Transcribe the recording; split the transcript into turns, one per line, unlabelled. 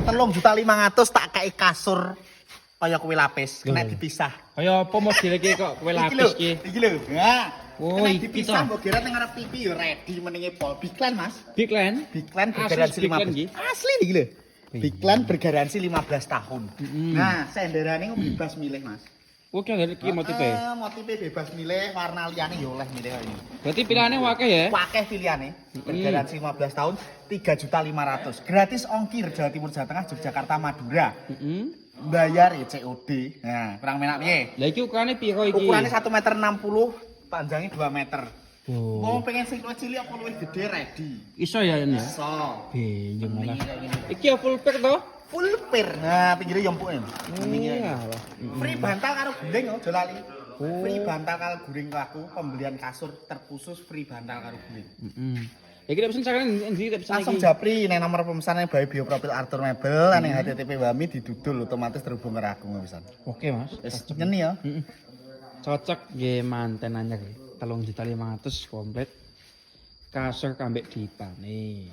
3.500.000 tak kei kasur kaya kowe lapis, kena dipisah.
Kaya apa model iki kok kowe lapis iki?
Iki lho. Nah.
Oh, iki
dipisah mbok kira ning arep TV ya ready menenge pol. Biglan, Mas.
Biglan?
Biglan bergaransi 15. Asli iki lho. Biglan bergaransi 15 tahun. Nah, senderane bebas milih, Mas.
Oke, iki motife.
Motife bebas milih, warna liyane ya oleh milih ini.
Berarti pilihannya akeh ya?
Akeh pilihane. Bergaransi 15 tahun, 3.500.000. Gratis ongkir Jawa Timur, Jawa Tengah, Yogyakarta, Madura. Bayar COD. Nah, kurang menak piye?
Lah iki ukurane piro iki?
Ukurane 1,60 meter, panjangnya 2 meter. Mau pengen sing luwih cilik apa luwih gede ready.
Iso ya ini ya?
Iso.
Iya malah. Iki ya full pack to?
Full pair. Nah, pinggire yo empuk.
Iya.
Free bantal karo guring aja lali. Free bantal karo guring aku, pembelian kasur terkhusus free bantal karo guring.
Iki tak pesen sakjane ndi tak pesen
langsung japri ning nomor pemesanan Bayi Bio Profil Arthur Mebel ning HTTP Wami didudul otomatis terhubung karo aku pisan.
Oke, Mas.
Wis ngeni ya.
Cocok nggih manten anyar. 3.500.000 komplit. Kasur kambek dipane.